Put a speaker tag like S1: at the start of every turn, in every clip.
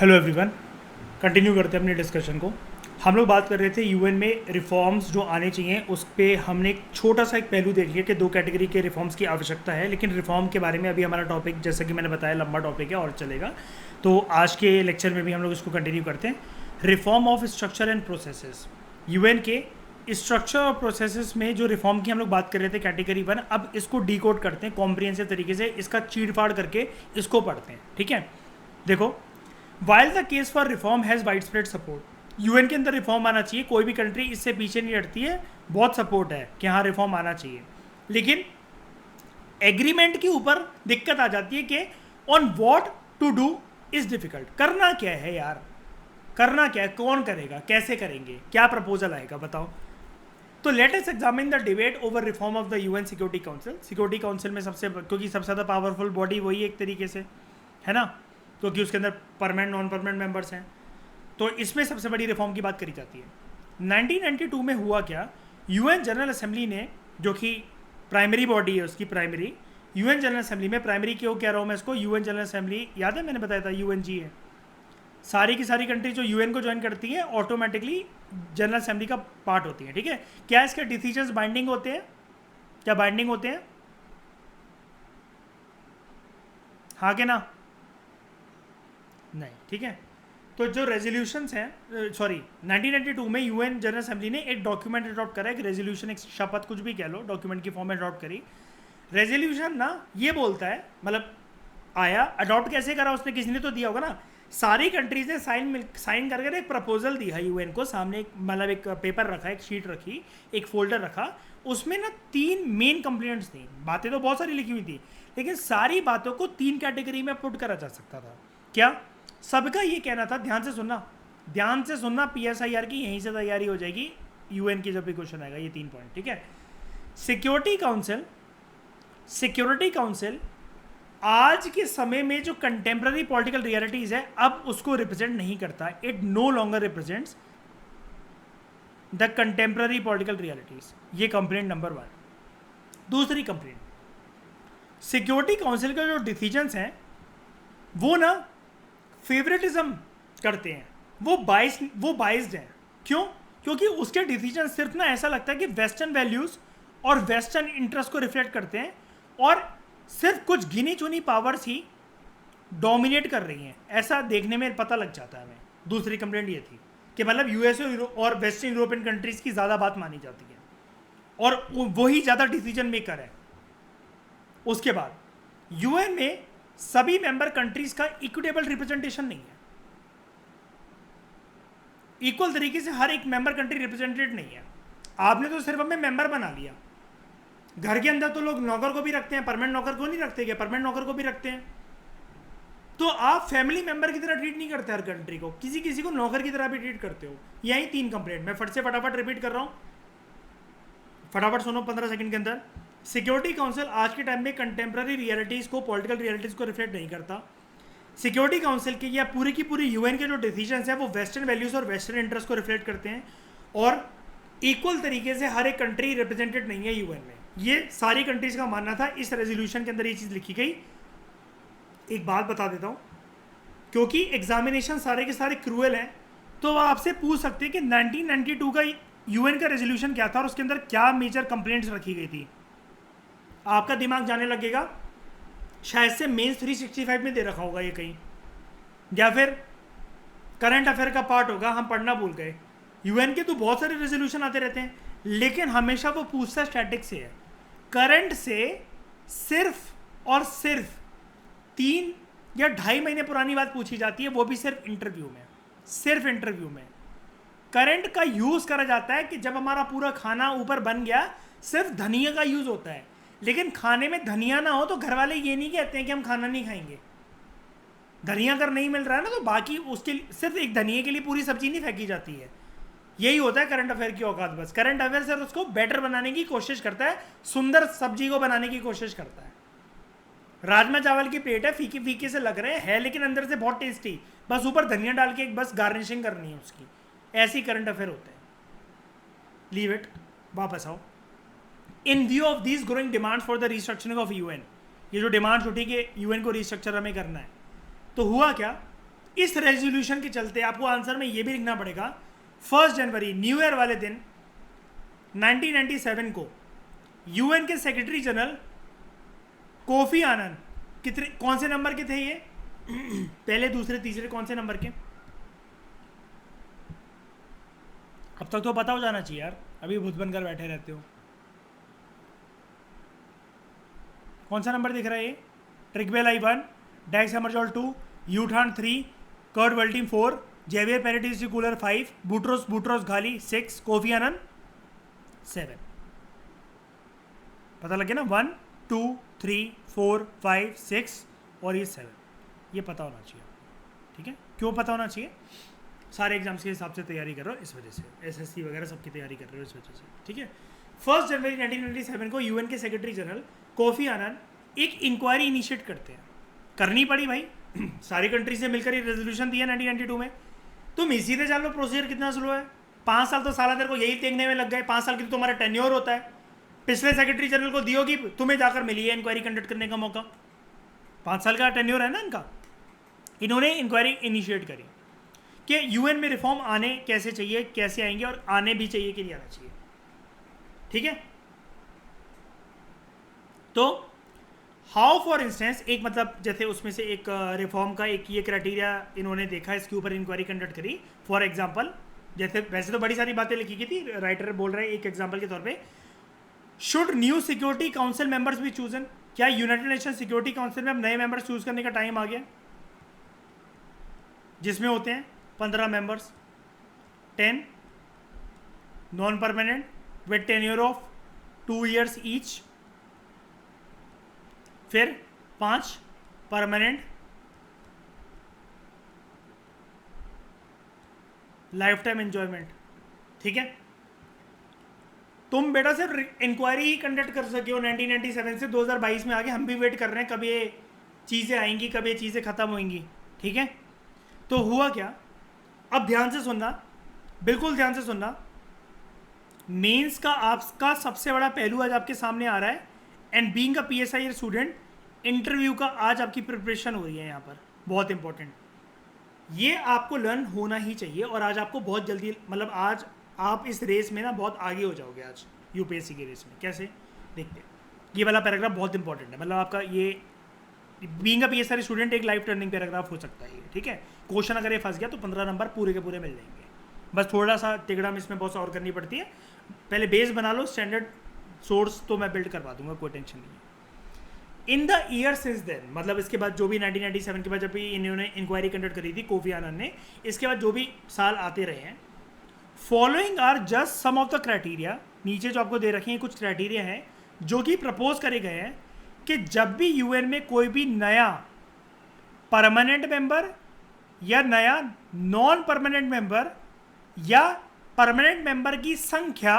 S1: Hello everyone. Continue करते हैं अपने डिस्कशन को। हम लोग बात कर रहे थे यूएन में रिफॉर्म्स जो आने चाहिए, उस पे हमने एक छोटा सा एक पहलू देख लिया कि दो कैटेगरी के रिफॉर्म्स की आवश्यकता है। लेकिन रिफॉर्म के बारे में अभी हमारा टॉपिक, जैसा कि मैंने बताया, लंबा टॉपिक है और चलेगा। तो आज के लेक्चर में भी हम लोग इसको कंटिन्यू करते हैं। Reform of structure and processes. UN के स्ट्रक्चर और प्रोसेसेस में जो रिफॉर्म की हम लोग बात कर रहे थे कैटेगरी 1, अब इसको डिकोड करते हैं कॉम्प्रिहेंसिव तरीके से, इसका चीड़ फाड़ करके इसको पढ़ते हैं। ठीक है, देखो, while the case for reform has wide spread support, UN के अंदर रिफॉर्म आना चाहिए, कोई भी कंट्री इससे पीछे नहीं हटती है, बहुत सपोर्ट है कि हाँ रिफॉर्म आना चाहिए। लेकिन एग्रीमेंट के ऊपर दिक्कत आ जाती है कि on what to do is difficult. करना क्या है यार, करना क्या है, कौन करेगा, कैसे करेंगे, क्या प्रपोजल आएगा, बताओ। तो let us examine the debate over reform of the UN security council. Security council में क्योंकि सबसे ज़्यादा पावरफुल बॉडी वही एक तरीके से है ना, क्योंकि उसके अंदर परमानेंट नॉन परमानेंट मेंबर्स हैं। तो इसमें सबसे बड़ी रिफॉर्म की बात करी जाती है। 1992 में हुआ क्या, यूएन जनरल असेंबली ने, जो कि प्राइमरी बॉडी है उसकी, प्राइमरी यूएन जनरल असेंबली में, प्राइमरी क्यों कह रहा हूँ मैं इसको, यूएन जनरल असेंबली याद है मैंने बताया था यूएनजी है। सारी की सारी कंट्री जो यूएन को ज्वाइन करती है ऑटोमेटिकली जनरल असेंबली का पार्ट होती है। ठीक है, क्या इसके डिसीजंस बाइंडिंग होते हैं, क्या बाइंडिंग होते हैं, हाँ के ना, नहीं। ठीक है, तो जो रेजोल्यूशंस हैं, सॉरी 1992 में यूएन जनरल असेंबली ने एक डॉक्यूमेंट अडॉप्ट करा, एक रेजोल्यूशन, एक शपथ, कुछ भी कह लो, डॉक्यूमेंट की फॉर्म में अडॉप्ट करी। रेजोल्यूशन ना ये बोलता है, मतलब आया, अडॉप्ट कैसे करा उसने, किसी ने तो दिया होगा ना, सारी कंट्रीज ने साइन करके एक प्रपोजल दिया यूएन को सामने, एक मतलब एक पेपर रखा, एक शीट रखी, एक फोल्डर रखा, उसमें ना 3 मेन कंप्लेंट्स थी। बातें तो बहुत सारी लिखी हुई थी, लेकिन सारी बातों को 3 कैटेगरी में पुट करा जा सकता था। क्या सबका ये कहना था, ध्यान से सुनना, ध्यान से सुनना, पीएसआईआर की यहीं से तैयारी हो जाएगी, यूएन की जब भी क्वेश्चन आएगा, ये 3 पॉइंट। ठीक है, सिक्योरिटी काउंसिल आज के समय में जो कंटेम्प्रेरी पॉलिटिकल रियलिटीज है, अब उसको रिप्रेजेंट नहीं करता। It no longer represents the contemporary political realities. ये कंप्लेंट नंबर 1। दूसरी कंप्लेंट, सिक्योरिटी काउंसिल के जो डिसीजंस हैं वो ना फेवरेटिज्म करते हैं, वो बाइस्ड हैं। क्यों? क्योंकि उसके डिसीजन सिर्फ ना ऐसा लगता है कि वेस्टर्न वैल्यूज और वेस्टर्न इंटरेस्ट को रिफ्लेक्ट करते हैं, और सिर्फ कुछ गिनी चुनी पावर्स ही डोमिनेट कर रही हैं, ऐसा देखने में पता लग जाता है हमें। दूसरी कंप्लेंट ये थी कि मतलब यूएसए और वेस्टर्न यूरोपियन कंट्रीज की ज़्यादा बात मानी जाती है और वही ज़्यादा डिसीजन मेकर है। उसके बाद यूएन में सभी मेंबर कंट्रीज का इक्विटेबल रिप्रेजेंटेशन नहीं है, इक्वल तरीके से हर एक मेंबर कंट्री रिप्रेजेंटेड नहीं है। आपने तो सिर्फ हमें मेंबर बना लिया, घर के अंदर तो लोग नौकर को भी रखते हैं, परमानेंट नौकर को नहीं रखते क्या, परमानेंट नौकर को भी रखते हैं। तो आप फैमिली मेंबर की तरह ट्रीट नहीं करते हर कंट्री को, किसी किसी को नौकर की तरह भी ट्रीट करते हो। यही 3 कंप्लेंट मैं फटाफट रिपीट कर रहा हूं, फटाफट सुनो 15 सेकंड के अंदर। सिक्योरिटी काउंसिल आज के टाइम में कंटेम्प्रेरी रियलिटीज़ को, पॉलिटिकल रियलिटीज़ को रिफ्लेक्ट नहीं करता। सिक्योरिटी काउंसिल के या पूरी की पूरी यूएन के जो डिसीजंस हैं वो वेस्टर्न वैल्यूज़ और वेस्टर्न इंटरेस्ट को रिफ्लेक्ट करते हैं, और इक्वल तरीके से हर एक कंट्री रिप्रेजेंटेड नहीं है यूएन में। ये सारी कंट्रीज़ का मानना था। इस रेजोल्यूशन के अंदर ये चीज़ लिखी गई। एक बात बता देता हूँ, क्योंकि एग्जामिनेशन सारे के सारे क्रूएल हैं, तो आपसे पूछ सकते हैं कि 1992 का यूएन का रेजोल्यूशन क्या था और उसके अंदर क्या मेजर कंप्लेंट्स रखी गई थी। आपका दिमाग जाने लगेगा, शायद से मेंस 365 में दे रखा होगा ये कहीं, या फिर करंट अफेयर का पार्ट होगा, हम पढ़ना भूल गए। यूएन के तो बहुत सारे रेजोल्यूशन आते रहते हैं, लेकिन हमेशा वो पूछता स्टैटिक से है। करंट से सिर्फ और सिर्फ 3 या 2.5 महीने पुरानी बात पूछी जाती है, वो भी सिर्फ इंटरव्यू में। सिर्फ इंटरव्यू में करंट का यूज़ करा जाता है कि जब हमारा पूरा खाना ऊपर बन गया, सिर्फ धनिया का यूज़ होता है। लेकिन खाने में धनिया ना हो तो घर वाले ये नहीं कहते हैं कि हम खाना नहीं खाएंगे। धनिया अगर नहीं मिल रहा है ना, तो बाकी उसके सिर्फ एक धनिया के लिए पूरी सब्जी नहीं फेंकी जाती है। यही होता है करंट अफेयर की औकात। बस करंट अफेयर सर उसको बेटर बनाने की कोशिश करता है, सुंदर सब्जी को बनाने की कोशिश करता है। राजमा चावल की प्लेट है, फीके फीके से लग रहे हैं, लेकिन अंदर से बहुत टेस्टी, बस ऊपर धनिया डाल के बस गार्निशिंग करनी है उसकी। ऐसी करंट अफेयर होते हैं। लीव इट, वापस आओ। इन view of these growing demand for the restructuring of UN, ये जो डिमांड्स उठी कि यूएन को रिस्ट्रक्चर हमें करना है, तो हुआ क्या, इस रेजोल्यूशन के चलते आपको आंसर में ये भी लिखना पड़ेगा 1 जनवरी न्यू ईयर वाले दिन 1997 को यूएन के सेक्रेटरी जनरल कोफी आनन कितने कौन से नंबर के थे ये पहले दूसरे तीसरे कौन से नंबर के? अब तक तो पता हो जाना चाहिए यार, अभी भूत बनकर बैठे रहते हो। कौन सा नंबर दिख रहा है ये? ट्रिगवेल I1, डैक्स हैमरजॉल 2, यूथान 3, कर्ड वेल्टिंग 4, जेवियर पेरेटिस कूलर 5, बूट्रोस घाली 6, कोफी आनन 7। पता लगे ना? 1 2 3 4 5 6 और ये 7, ये पता होना चाहिए। ठीक है, क्यों पता होना चाहिए? सारे एग्जाम्स के हिसाब से तैयारी कर रहे हो इस वजह से, एसएससी वगैरह सबकी तैयारी कर रहे हो इस वजह से। ठीक है, 1 जनवरी 1997 को यूएन के सेक्रेटरी जनरल कोफी आनन एक इंक्वायरी इनिशिएट करते हैं। करनी पड़ी भाई, सारी कंट्री से मिलकर ये रेजोल्यूशन दिया 1992 में। तुम इसी से जान लो प्रोसीजर कितना स्लो है। 5 साल तो साला तेरे को यही देखने में लग गए। 5 साल की तो तुम्हारा टेन्योर होता है। पिछले सेक्रेटरी जनरल को दियो कि तुम्हें जाकर मिली है इंक्वायरी कंडक्ट करने का मौका। 5 साल का टेन्योर है ना इनका। इन्होंने इंक्वायरी इनिशिएट करी कि यूएन में रिफॉर्म आने कैसे चाहिए, कैसे आएंगे और आने भी चाहिए कि नहीं आना चाहिए। ठीक है, तो हाउ फॉर इंस्टेंस एक मतलब जैसे उसमें से एक रिफॉर्म का एक ये क्राइटेरिया इन्होंने देखा, इसके ऊपर इंक्वायरी कंडक्ट करी। फॉर एग्जांपल जैसे वैसे तो बड़ी सारी बातें लिखी की थी, राइटर बोल रहे हैं एक एग्जांपल के तौर पे, should new security council members भी चूजन। क्या यूनाइटेड नेशन सिक्योरिटी काउंसिल में अब नए मेंबर्स चूज करने का टाइम आ गया, जिसमें होते हैं 15 members, 10 non permanent with tenure of 2 years each, फिर 5 परमानेंट लाइफ टाइम एंजॉयमेंट। ठीक है, तुम बेटा सिर्फ इंक्वायरी ही कंडक्ट कर सके हो 1997 से 2022 में आगे। हम भी वेट कर रहे हैं कब ये चीज़ें आएंगी, कब ये चीज़ें ख़त्म होंगी। ठीक है, तो हुआ क्या, अब ध्यान से सुनना, बिल्कुल ध्यान से सुनना। मेंस का आपका सबसे बड़ा पहलू आज आपके सामने आ रहा है, and being a PSI student interview का आज आपकी प्रिपरेशन हो रही है यहाँ पर, बहुत इंपॉर्टेंट। ये आपको लर्न होना ही चाहिए और आज आपको बहुत जल्दी, मतलब आज आप इस रेस में ना बहुत आगे हो जाओगे आज यूपीएससी की रेस में। कैसे देखते हैं, ये वाला पैराग्राफ बहुत इंपॉर्टेंट है। मतलब आपका ये बीइंग अ PSI स्टूडेंट एक लाइफ टर्निंग पैराग्राफ हो सकता है ये। ठीक है, क्वेश्चन अगर ये फंस गया तो 15 नंबर पूरे के पूरे मिल जाएंगे। बस थोड़ा सा तिगड़ा में इसमें बहुत और करनी पड़ती है। पहले बेस बना लो, स्टैंडर्ड सोर्स तो मैं बिल्ड करवा दूंगा, कोई टेंशन नहीं है। In the year since then, मतलब इसके बाद जो भी 1997 के बाद जब भी इन्होंने इंक्वायरी कंडक्ट करी थी कोफी आनन ने, इसके बाद जो भी साल आते रहे हैं, following are just some of the criteria. नीचे जो आपको दे रखे हैं कुछ क्राइटेरिया हैं जो कि प्रपोज करे गए हैं कि जब भी यूएन में कोई भी नया परमानेंट मेंबर या नया नॉन परमानेंट मेंबर या परमानेंट मेंबर की संख्या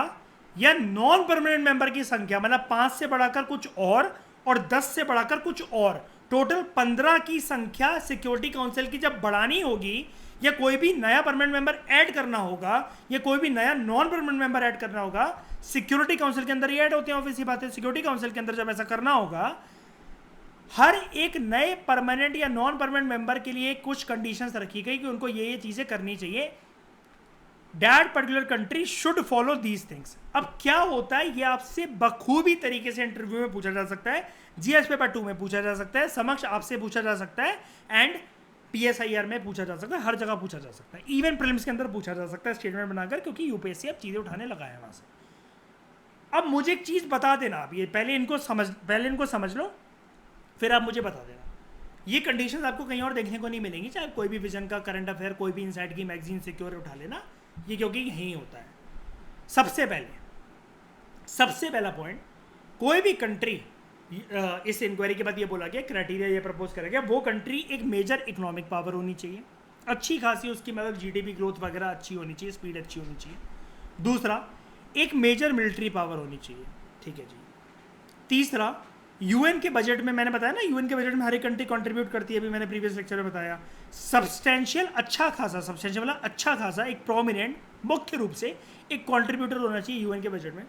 S1: या नॉन परमानेंट मेंबर की संख्या, मतलब 5 से बढ़ाकर कुछ और 10 से बढ़ाकर कुछ और, टोटल 15 की संख्या सिक्योरिटी काउंसिल की जब बढ़ानी होगी, या कोई भी नया परमानेंट मेंबर ऐड करना होगा या कोई भी नया नॉन परमानेंट मेंबर ऐड करना होगा, सिक्योरिटी काउंसिल के अंदर ये ऐड होते हैं, ऑब्वियस सी बात है। सिक्योरिटी काउंसिल के अंदर जब ऐसा करना होगा, हर एक नए परमानेंट या नॉन परमानेंट मेंबर के लिए कुछ कंडीशंस रखी गई कि उनको ये चीजें करनी चाहिए। That particular country should follow these things. अब क्या होता है, ये आपसे बखूबी तरीके से इंटरव्यू में पूछा जा सकता है, जीएस पेपर 2 में पूछा जा सकता है, समक्ष आपसे पूछा जा सकता है, एंड PSIR में पूछा जा सकता है, हर जगह पूछा जा सकता है, इवन प्रीलिम्स के अंदर पूछा जा सकता है स्टेटमेंट बनाकर, क्योंकि यूपीएससी अब चीज़ें उठाने लगा है वहाँ से। अब मुझे एक चीज़ बता देना, आप ये पहले इनको समझ लो, फिर आप मुझे बता देना। ये कंडीशंस आपको कहीं और देखने को नहीं मिलेंगी, चाहे कोई भी विजन का, करंट अफेयर, कोई भी इनसाइड की मैगजीन सिक्योर उठा लेना, ये क्योंकि यहीं होता है। सबसे पहला पॉइंट, कोई भी कंट्री, इस इंक्वायरी के बाद ये बोला गया, क्राइटेरिया ये प्रपोज करा गया, वो कंट्री एक मेजर इकोनॉमिक पावर होनी चाहिए, अच्छी खासी उसकी मतलब GDP ग्रोथ वगैरह अच्छी होनी चाहिए, स्पीड अच्छी होनी चाहिए। दूसरा, एक मेजर मिलिट्री पावर होनी चाहिए। ठीक है जी। तीसरा, यूएन के बजट में, मैंने बताया ना यूएन के बजट में हर एक कंट्री कंट्रीब्यूट करती है, अभी मैंने प्रीवियस लेक्चर में बताया, सब्सटेंशियल अच्छा खासा एक प्रोमिनेंट, मुख्य रूप से एक कंट्रीब्यूटर होना चाहिए यूएन के बजट में।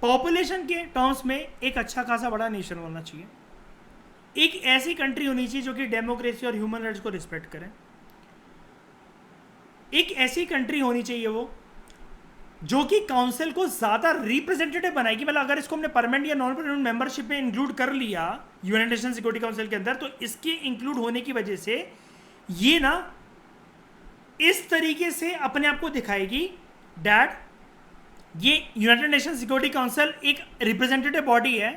S1: पॉपुलेशन के टर्म्स में एक अच्छा खासा बड़ा नेशन होना चाहिए। एक ऐसी कंट्री होनी चाहिए जो कि डेमोक्रेसी और ह्यूमन राइट्स को रिस्पेक्ट करे। एक ऐसी कंट्री होनी चाहिए वो जो कि काउंसिल को ज़्यादा रिप्रेजेंटेटिव बनाएगी। मतलब अगर इसको हमने परमानेंट या नॉन परमानेंट मेंबरशिप में इंक्लूड कर लिया यूनाइटेड नेशन सिक्योरिटी काउंसिल के अंदर, तो इसके इंक्लूड होने की वजह से ये ना इस तरीके से अपने आप को दिखाएगी डैट ये यूनाइटेड नेशन सिक्योरिटी काउंसिल एक रिप्रेजेंटेटिव बॉडी है,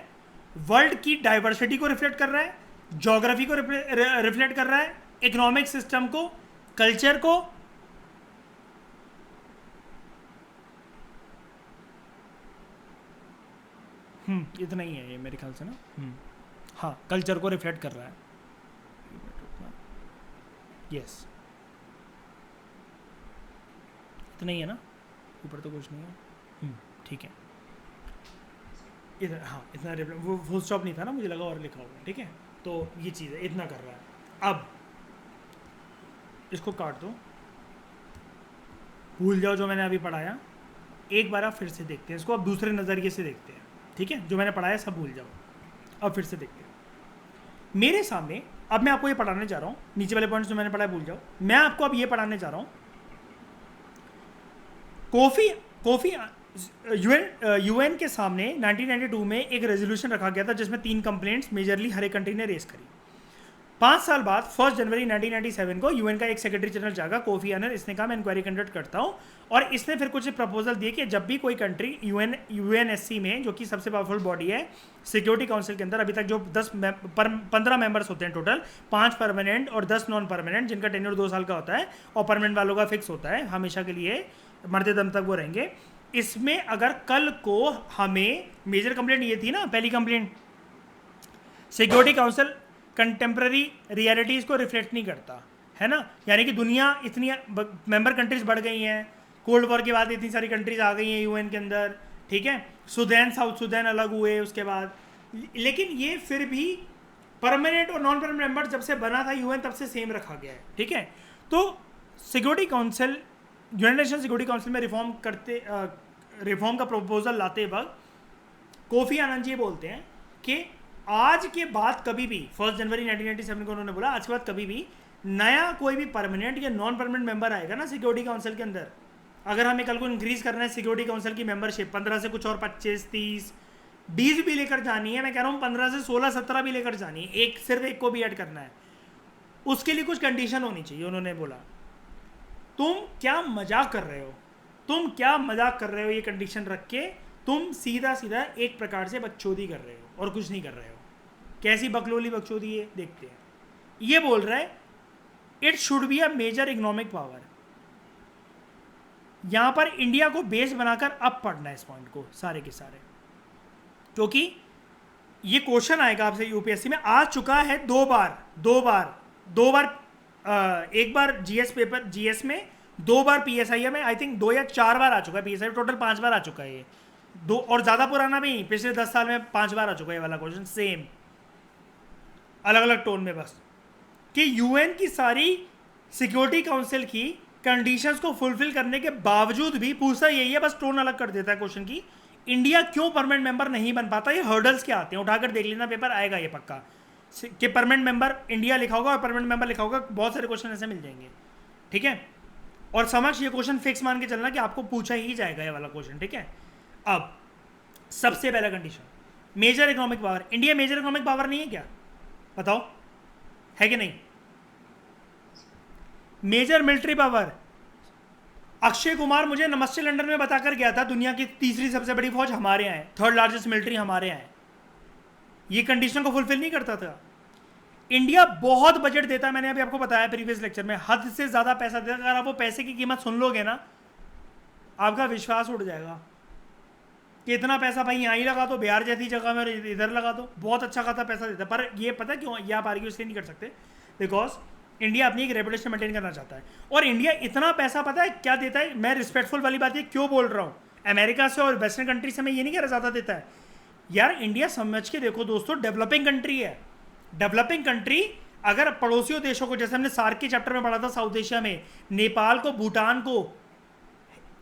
S1: वर्ल्ड की डाइवर्सिटी को रिफ्लेक्ट कर रहा है, ज्योग्राफी को रिफ्लेक्ट कर रहा है, इकोनॉमिक सिस्टम को, कल्चर को। इतना ही है ये मेरे ख्याल से ना। हाँ, कल्चर को रिफ्लेक्ट कर रहा है। यस, इतना ही है ना, ऊपर तो कुछ नहीं है। ठीक है, इधर हाँ इतना वो फुल स्टॉप नहीं था ना, मुझे लगा और लिखा होगा। ठीक है, तो ये चीज़ है, इतना कर रहा है। अब इसको काट दो, भूल जाओ जो मैंने अभी पढ़ाया, एक बार आप फिर से देखते हैं इसको, अब दूसरे नज़रिए से देखते हैं। ठीक है, जो मैंने पढ़ाया सब भूल जाओ, अब फिर से देखते हैं। मेरे सामने अब मैं आपको ये पढ़ाने जा रहा हूँ, नीचे वाले पॉइंट्स जो मैंने पढ़ाया भूल जाओ, मैं आपको अब ये पढ़ाने जा रहा हूँ। कोफी यूएन के सामने 1992 में एक रेजोल्यूशन रखा गया था जिसमें 3 कंप्लेंट्स मेजरली हर एक कंट्री ने रेस करी। 5 साल बाद 1 जनवरी 1997 को यूएन का एक सेक्रेटरी जनरल जागा, कोफी अनन, इसने कहा मैं इंक्वायरी कंडक्ट करता हूँ। और इसने फिर कुछ प्रपोजल दिए कि जब भी कोई कंट्री यूएनएससी में, जो कि सबसे पावरफुल बॉडी है सिक्योरिटी काउंसिल के अंदर, अभी तक जो 15 मेंबर्स होते हैं टोटल, 5 परमानेंट और 10 नॉन परमानेंट, जिनका टेन्योर 2 साल का होता है, और परमानेंट वालों का फिक्स होता है, हमेशा के लिए मरते दम तक वो रहेंगे। इसमें अगर कल को हमें मेजर कंप्लेंट ये थी ना, पहली complaint, security council contemporary realities को रिफ्लेक्ट नहीं करता है ना, यानी कि दुनिया इतनी मेंबर कंट्रीज बढ़ गई हैं, कोल्ड वॉर के बाद इतनी सारी कंट्रीज आ गई हैं यूएन के अंदर। ठीक है, सुदान, साउथ सुदान अलग हुए उसके बाद, लेकिन ये फिर भी परमानेंट और नॉन परमानेंट मेंबर जब से बना था यूएन तब से सेम रखा गया है। ठीक है, तो security council, United nation security council में रिफॉर्म का प्रपोजल लाते वक्त कोफी आनंद जी बोलते हैं कि आज के बाद कभी भी, 1 जनवरी 1997 को उन्होंने बोला, आज के बाद कभी भी नया कोई भी परमानेंट या नॉन परमानेंट मेंबर आएगा ना सिक्योरिटी काउंसिल के अंदर, अगर हमें कल को इंक्रीज करना है सिक्योरिटी काउंसिल की मेंबरशिप 15 से कुछ और 25, 30, 20 भी लेकर जानी है, मैं कह रहा हूँ 15 से 16, 17 भी लेकर जानी है, सिर्फ एक को भी ऐड करना है, उसके लिए कुछ कंडीशन होनी चाहिए। उन्होंने बोला तुम क्या मजाक कर रहे हो, तुम क्या मजाक कर रहे हो, ये कंडीशन रख के तुम सीधा सीधा एक प्रकार से बकचोदी कर रहे हो और कुछ नहीं कर रहे हो। कैसी बकलोली बकचोदी है देखते हैं। ये बोल रहा है it should be a major economic power. यहां पर इंडिया को बेस बनाकर अब पढ़ना है इस पॉइंट को सारे के सारे, क्योंकि ये क्वेश्चन आएगा आपसे यूपीएससी में, आ चुका है 2 बार, एक बार जीएस पेपर, जीएस में, 2 बार पीएसआई में, आई थिंक 2 या 4 बार आ चुका है पीएसआई, टोटल 5 बार आ चुका है ये, 2 और ज़्यादा पुराना भी नहीं, पिछले 10 साल में 5 बार आ चुका है ये वाला क्वेश्चन, सेम अलग अलग टोन में, बस कि यूएन की सारी सिक्योरिटी काउंसिल की कंडीशंस को फुलफिल करने के बावजूद भी पूछता यही है, बस टोन अलग कर देता है क्वेश्चन की, इंडिया क्यों परमानेंट मेंबर नहीं बन पाता, ये हर्डल्स क्या आते हैं, उठाकर देख लेना, पेपर आएगा ये पक्का कि परमानेंट मेंबर इंडिया लिखा होगा और परमानेंट मेंबर लिखा होगा, बहुत सारे क्वेश्चन ऐसे मिल जाएंगे। ठीक है, और समझ ये क्वेश्चन फिक्स मान के चलना कि आपको पूछा ही जाएगा ये वाला क्वेश्चन। ठीक है, अब सबसे पहला condition, major economic power. India major economic power नहीं है क्या, बताओ, है कि नहीं? Major military power, Akshay Kumar मुझे नमस्ते लंदन में बताकर गया था दुनिया की तीसरी सबसे बड़ी फौज हमारे यहाँ है, 3rd लार्जेस्ट मिलिट्री हमारे यहाँ है, ये कंडीशन को फुलफिल नहीं करता था। इंडिया बहुत बजट देता है, मैंने अभी आपको बताया प्रीवियस लेक्चर में, हद से ज्यादा पैसा देता है। अगर आप वो पैसे की कीमत सुन लोगे ना, आपका विश्वास उड़ जाएगा कि इतना पैसा भाई यहाँ ही लगा दो, बिहार जैसी जगह में इधर लगा दो, बहुत अच्छा खासा पैसा देता है। पर ये पता क्यों, ये आप आर्ग्यू इसलिए नहीं कर सकते, बिकॉज इंडिया अपनी एक रेपुटेशन मेंटेन करना चाहता है, और इंडिया इतना पैसा पता है क्या देता है, मैं रिस्पेक्टफुल वाली बात ये क्यों बोल रहा हूँ, अमेरिका से और वेस्टर्न कंट्री से मैं ये नहीं कह रहा ज़्यादा देता है यार, इंडिया समझ के देखो दोस्तों, डेवलपिंग कंट्री है। डेवलपिंग कंट्री अगर पड़ोसियों देशों को, जैसे हमने सार्क के चैप्टर में पढ़ा था, साउथ एशिया में नेपाल को, भूटान को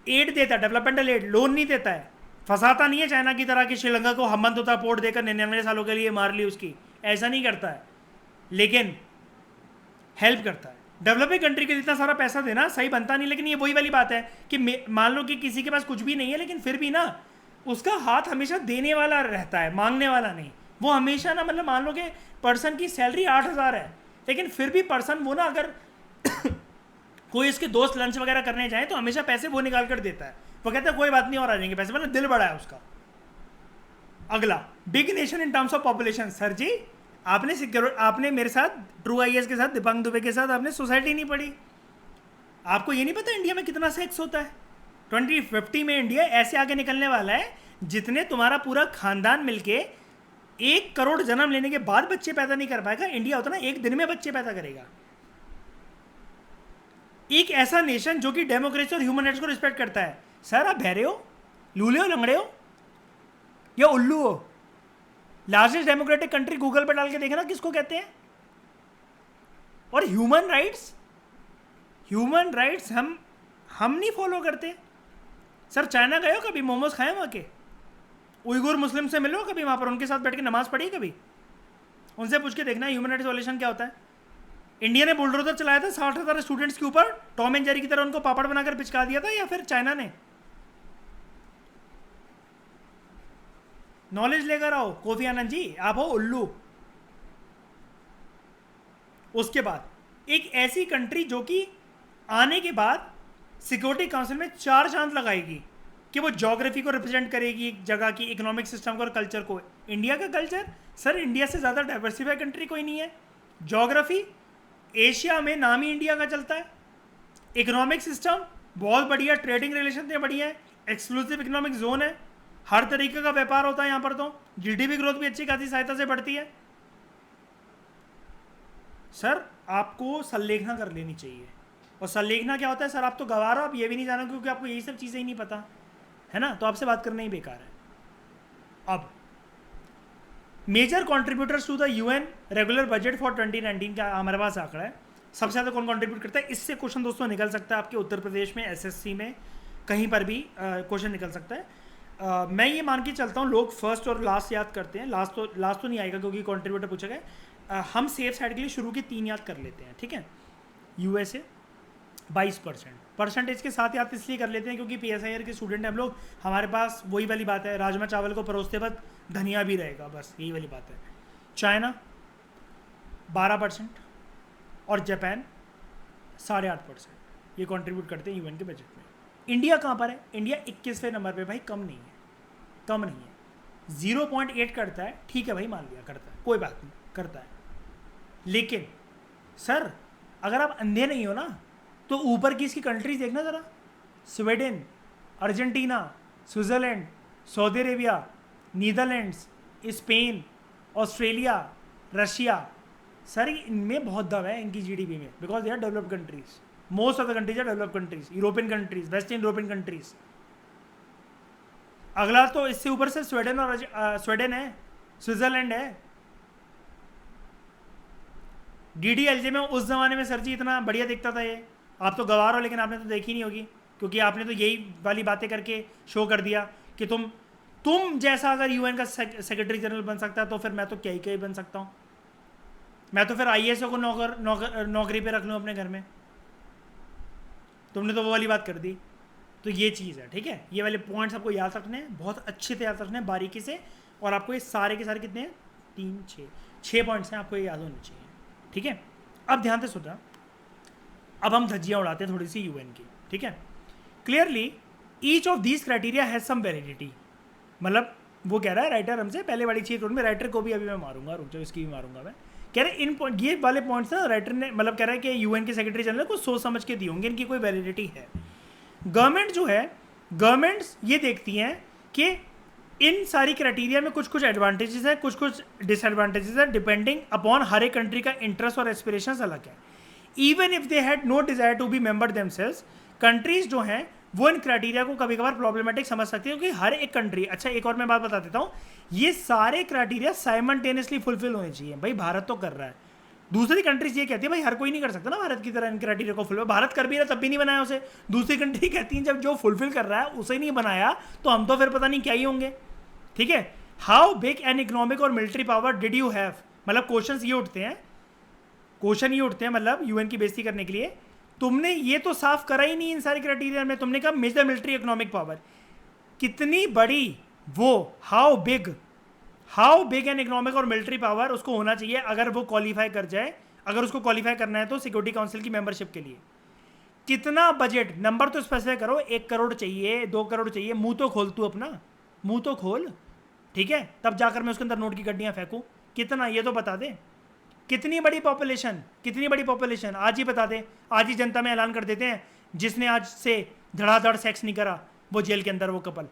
S1: एड देता है, डेवलपमेंटल एड, लोन नहीं देता है, फंसाता नहीं है चाइना की तरह कि श्रीलंका को हमंत होता पोर्ट देकर 99 सालों के लिए मार ली उसकी, ऐसा नहीं करता है, लेकिन हेल्प करता है। डेवलपिंग कंट्री के इतना सारा पैसा देना सही बनता नहीं, लेकिन ये वही वाली बात है कि मान लो कि किसी के पास कुछ भी नहीं है, लेकिन फिर भी ना उसका हाथ हमेशा देने वाला रहता है, मांगने वाला नहीं। वो हमेशा ना, मतलब मान लो कि पर्सन की सैलरी 8,000 है, लेकिन फिर भी पर्सन वो ना, अगर कोई इसके दोस्त लंच वगैरह करने जाए तो हमेशा पैसे वो निकाल कर देता है। वो कहता है कोई बात नहीं और आ जाएंगे पैसे, मतलब दिल बड़ा है उसका। अगला, big nation in terms of population. Sir ji आपने मेरे साथ ट्रू आईएएस के साथ दीपांग दुबे के साथ आपने सोसाइटी नहीं पढ़ी। आपको ये नहीं पता इंडिया में कितना सेक्स होता है। 2050 में इंडिया ऐसे आगे निकलने वाला है जितने तुम्हारा पूरा खानदान मिलके 1 करोड़ जन्म लेने के बाद बच्चे पैदा नहीं कर पाएगा, इंडिया उतना एक दिन में बच्चे पैदा करेगा। एक ऐसा नेशन जो कि डेमोक्रेसी और ह्यूमन राइट्स को रिस्पेक्ट करता है। सर आप बहरे हो, लूले हो, लंगड़े हो या उल्लू हो? लार्जेस्ट डेमोक्रेटिक कंट्री गूगल पर डाल के देखना किसको कहते हैं। और ह्यूमन राइट्स हम नहीं फॉलो करते। सर चाइना गए हो कभी, मोमोज खाए वहाँ के? उइगुर मुस्लिम से मिलो कभी वहाँ पर, उनके साथ बैठ के नमाज पढ़ी कभी? उनसे पूछ के देखना ह्यूमन राइट्स वायलेशन क्या होता है। इंडिया ने बुलडोजर चलाया था 60,000 स्टूडेंट्स के ऊपर, टॉम एंड जेरी की तरह उनको पापड़ बनाकर पिचका दिया था, या फिर चाइना ने? नॉलेज लेकर आओ कोफी आनंद जी, आप हो उल्लू। उसके बाद एक ऐसी कंट्री जो कि आने के बाद सिक्योरिटी काउंसिल में 4 चांद लगाएगी कि वो ज्योग्राफी को रिप्रेजेंट करेगी, एक जगह की इकोनॉमिक सिस्टम को और कल्चर को। इंडिया का कल्चर, सर इंडिया से ज़्यादा डाइवर्सिफाइड कंट्री कोई नहीं है। ज्योग्राफी एशिया में नाम ही इंडिया का चलता है। इकोनॉमिक सिस्टम बहुत बढ़िया, ट्रेडिंग रिलेशन इतने बढ़िया है, एक्सक्लूसिव इकोनॉमिक जोन है, हर तरीके का व्यापार होता है यहाँ पर, तो जीडीपी ग्रोथ भी अच्छी खासी सहायता से बढ़ती है। सर आपको संलेखना कर लेनी चाहिए। और संलेखना क्या होता है सर? आप तो गवार हो, आप ये भी नहीं जानो क्योंकि आपको यही सब चीज़ें ही नहीं पता है ना, तो आपसे बात करना ही बेकार है। अब major contributors to the UN regular budget for 2019 का हमारे पास आंकड़ा है। सबसे ज़्यादा कौन कंट्रीब्यूट करता है? इससे क्वेश्चन दोस्तों निकल सकता है आपके उत्तर प्रदेश में, एसएससी में, कहीं पर भी क्वेश्चन निकल सकता है। मैं ये मान के चलता हूँ लोग फर्स्ट और लास्ट याद करते हैं, लास्ट तो नहीं आएगा क्योंकि कंट्रीब्यूटर पूछा गया। हम सेफ साइड के लिए शुरू के 3 याद कर लेते हैं, ठीक है। यूएसए 22%, परसेंटेज के साथ याद इसलिए कर लेते हैं क्योंकि पीएसआईआर के स्टूडेंट हैं हम लोग, हमारे पास वही वाली बात है, राजमा चावल को परोसते वक्त धनिया भी रहेगा, बस यही वाली बात है। चाइना 12% और जापान 8.5% ये कंट्रीब्यूट करते हैं यूएन के बजट में। इंडिया कहाँ पर है? इंडिया 21वें नंबर पे भाई, कम नहीं है 0.8 करता है, ठीक है भाई, मान लिया करता है, कोई बात नहीं करता है। लेकिन सर अगर आप अंधे नहीं हो ना, तो ऊपर की इसकी कंट्रीज देखना ज़रा, Sweden, Argentina, Switzerland, Saudi Arabia, Netherlands, Spain, Australia, Russia. Sir इनमें बहुत दम है इनकी जीडीपी में, because they are developed countries. Most of the countries are developed countries, European countries, western European countries. अगला तो इससे ऊपर से स्वीडन है, स्विट्ज़रलैंड है। डीडीएलजे में उस जमाने में सर जी इतना बढ़िया दिखता था ये, आप तो गवार हो लेकिन आपने तो देखी नहीं होगी, क्योंकि आपने तो यही वाली बातें करके शो कर दिया कि तुम जैसा अगर यूएन का सेक्रेटरी जनरल बन सकता है तो फिर मैं तो क्या ही बन सकता हूँ, मैं तो फिर आईएएस को नौकरी पे रख लूँ अपने घर में। तुमने तो वो वाली बात कर दी। तो ये चीज़ है, ठीक है। ये वाले पॉइंट्स आपको याद रखने हैं, बहुत अच्छे से याद रखने हैं बारीकी से, और आपको ये सारे के सारे कितने हैं? 6 पॉइंट्स हैं, आपको ये याद होने चाहिए, ठीक है। अब ध्यान से सुना, अब हम धज्जियाँ उड़ाते हैं थोड़ी सी यूएन की, ठीक है। Clearly each of these criteria has some validity, मतलब वो कह रहा है राइटर हमसे, पहले वाली चीज़ में राइटर को भी अभी मैं मारूंगा, रुक जाओ इसकी भी मारूंगा मैं। कह रहे इन पॉइंट, ये वाले पॉइंट्स ना राइटर ने मतलब कह रहा है कि यूएन के सेक्रेटरी जनरल को सोच समझ के दिए होंगे, इनकी कोई वैलिडिटी है। गवर्नमेंट जो है, गवर्नमेंट्स ये देखती हैं कि इन सारी क्राइटेरिया में कुछ एडवांटेजेस है, कुछ डिसएडवांटेजेस है, डिपेंडिंग अपॉन हर एक कंट्री का इंटरेस्ट और एस्पिरेशंस अलग है। Even if they had no desire to be member themselves, countries जो हैं वो इन क्राइटेरिया को कभी कभार प्रॉब्लमेटिक समझ सकती है, क्योंकि हर एक कंट्री, अच्छा एक और मैं बात बता देता हूँ, ये सारे क्राइटेरिया साइमल्टेनियसली फुलफिल होने चाहिए। भाई भारत तो कर रहा है, दूसरी कंट्रीज ये कहती है भाई हर कोई नहीं कर सकता ना भारत की तरह इन क्राइटेरिया को फुलफिल, भारत कर भी रहा तब भी नहीं बनाया उसे, दूसरी कंट्री कहती है जब जो फुलफिल कर रहा है उसे नहीं बनाया तो हम तो फिर पता नहीं क्या ही होंगे, ठीक है। हाउ बिग एन इकोनॉमिक और military power did you have, मतलब क्वेश्चन ये उठते हैं क्वेश्चन ये उठते हैं मतलब यूएन की बेइज्जती करने के लिए, तुमने ये तो साफ करा ही नहीं इन सारे क्राइटेरिया में। तुमने कहा मेजर मिलिट्री इकोनॉमिक पावर, कितनी बड़ी वो, हाउ बिग एन इकोनॉमिक और मिलिट्री पावर उसको होना चाहिए अगर वो क्वालिफाई कर जाए, अगर उसको क्वालिफाई करना है तो सिक्योरिटी काउंसिल की मेंबरशिप के लिए। कितना बजट, नंबर तो स्पेसिफाई करो, 1 करोड़ चाहिए, 2 करोड़ चाहिए, मुंह तो खोल तू अपना, मुंह तो खोल, ठीक है, तब जाकर मैं उसके अंदर नोट की गड्डियां फेंकूं। कितना ये तो बता दे, कितनी बड़ी पॉपुलेशन आज ही बता दे, आज ही जनता में ऐलान कर देते हैं जिसने आज से धड़ाधड़ सेक्स नहीं करा वो जेल के अंदर, वो कपल।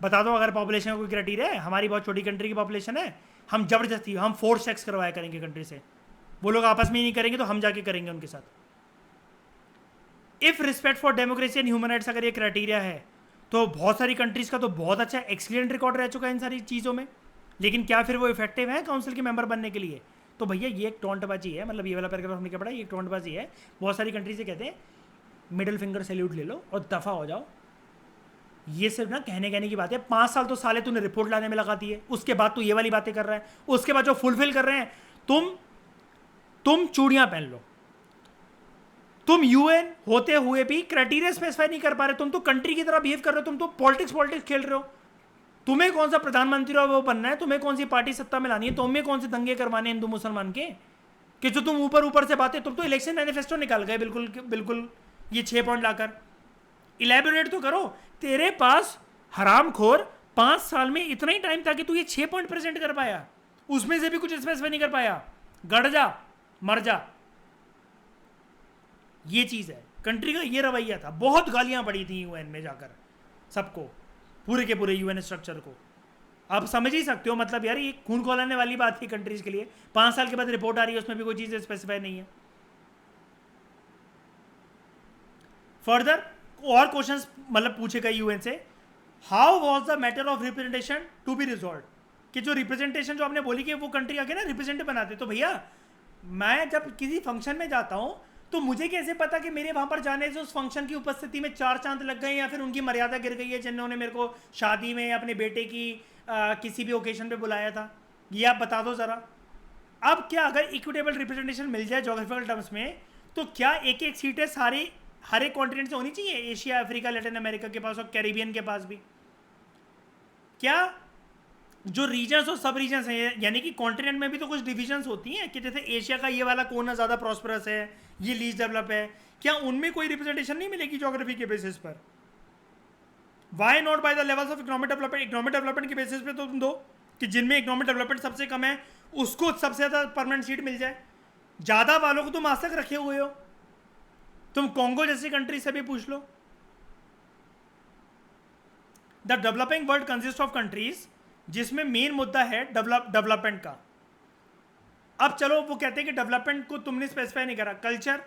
S1: बता दो अगर पॉपुलेशन का कोई क्राइटेरिया है। हमारी बहुत छोटी कंट्री की पॉपुलेशन है, हम जबरदस्ती हम फोर्स सेक्स करवाया करेंगे कंट्री से, वो लोग आपस में ही नहीं करेंगे तो हम जाके करेंगे उनके साथ। If respect for democracy and human rights अगर ये क्राइटेरिया है तो बहुत सारी कंट्रीज का तो बहुत अच्छा एक्सीलेंट रिकॉर्ड रह चुका है इन सारी चीज़ों में, लेकिन क्या फिर वो इफेक्टिव है काउंसिल के मेंबर बनने के लिए? तो भैया ये एक टोंटबाजी है, मतलब ये वाला पैराग्राफ हमने क्या पढ़ा, ये एक टोंटबाजी है। बहुत सारी कंट्री से कहते हैं मिडिल फिंगर सैल्यूट ले लो और दफा हो जाओ। ये सिर्फ ना कहने की बात है। 5 साल तो साले तूने रिपोर्ट लाने में लगा दी है, उसके बाद तू ये वाली बातें कर रहा है, उसके बाद जो फुलफिल कर रहे हैं तुम चूड़ियां पहन लो। तुम यूएन होते हुए भी क्राइटेरिया स्पेसिफाई नहीं कर पा रहे, तुम तो कंट्री की तरह बिहेव कर रहे हो, तुम तो पॉलिटिक्स खेल रहे हो। तुम्हें कौन सा प्रधानमंत्री और वो बनना है, तुम्हें कौन सी पार्टी सत्ता में लानी है, तुम्हें कौन से दंगे करवाने हिंदू मुसलमान के, कि जो तुम ऊपर से बातें, तुम तो इलेक्शन मैनिफेस्टो निकाल गए बिल्कुल ये 6 पॉइंट लाकर। इलेबोरेट तो करो। तेरे पास हरामखोर 5 साल में इतना ही टाइम था कि तू ये 6 पॉइंट प्रेजेंट कर पाया, उसमें से भी कुछ स्पेसिफाई नहीं कर पाया। गड़ जा, मर जा। ये चीज है, कंट्री का ये रवैया था। बहुत गालियां पड़ी थी यूएन में जाकर सबको, पूरे के पूरे यूएन स्ट्रक्चर को। आप समझ ही सकते हो, मतलब यार ये खून खौलाने वाली बात थी कंट्रीज के लिए। 5 साल के बाद रिपोर्ट आ रही है, उसमें भी कोई चीज स्पेसिफाई नहीं है। फर्दर और क्वेश्चंस मतलब पूछे गए यूएन से, how was the matter of representation to be resolved, कि जो रिप्रेजेंटेशन जो आपने बोली कि वो कंट्री आके ना रिप्रेजेंटेटिव बनाते, तो भैया मैं जब किसी फंक्शन में जाता हूं तो मुझे कैसे पता कि मेरे वहां पर जाने से उस फंक्शन की उपस्थिति में 4 चांद लग गए या फिर उनकी मर्यादा गिर गई है जिन्होंने मेरे को शादी में या अपने बेटे की किसी भी ओकेजन पे बुलाया था, ये आप बता दो ज़रा। अब क्या अगर इक्विटेबल रिप्रेजेंटेशन मिल जाए जोग्राफिकल टर्म्स में, तो क्या एक एक सीटें सारी हर एक कॉन्टिनेंट से होनी चाहिए, एशिया, अफ्रीका, लैटिन अमेरिका के पास और कैरिबियन के पास भी? क्या जो रीजन्स और सब रीजन्स हैं, यानी कि कॉन्टिनेंट में भी तो कुछ डिविजन्स होती हैं कि जैसे एशिया का ये वाला कोना ज़्यादा प्रॉस्परस है, ये लीस्ट डेवलप है, क्या उनमें कोई रिप्रेजेंटेशन नहीं मिलेगी ज्योग्राफी के बेसिस पर? Why not by the levels of economic development? Economic development के बेसिस पे तो तुम दो कि जिनमें इकोनॉमिक डेवलपमेंट सबसे कम है उसको सबसे ज़्यादा परमानेंट सीट मिल जाए। ज़्यादा वालों को तुम आज तक रखे हुए हो, तुम कॉन्गो जैसी कंट्री से भी पूछ लो। The developing world consist of countries, जिसमें मेन मुद्दा है डेवलपमेंट का। अब चलो वो कहते हैं कि डेवलपमेंट को तुमने स्पेसिफाई नहीं करा। कल्चर,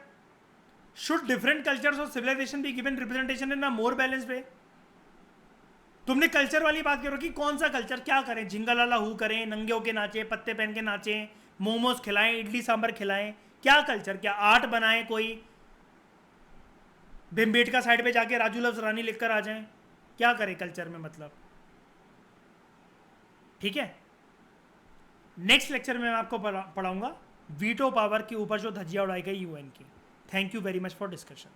S1: शुड डिफरेंट कल्चर्स और civilization be given representation in a more balance way? तुमने कल्चर वाली बात करो कि कौन सा कल्चर, क्या करें, झिंगालाला हु करें, नंगे होके नाचे, पत्ते पहन के नाचें, मोमोज खिलाएं, इडली सांभर खिलाएं, क्या कल्चर? क्या आर्ट बनाएं, कोई भीमबेटका साइड पे जाके राजू लफ्ज रानी लिखकर आ जाएं? क्या करें कल्चर में, मतलब? ठीक है, नेक्स्ट लेक्चर में मैं आपको पढ़ाऊंगा वीटो पावर के ऊपर जो धज्जियां उड़ाई गई यूएन की। Thank you very much for discussion.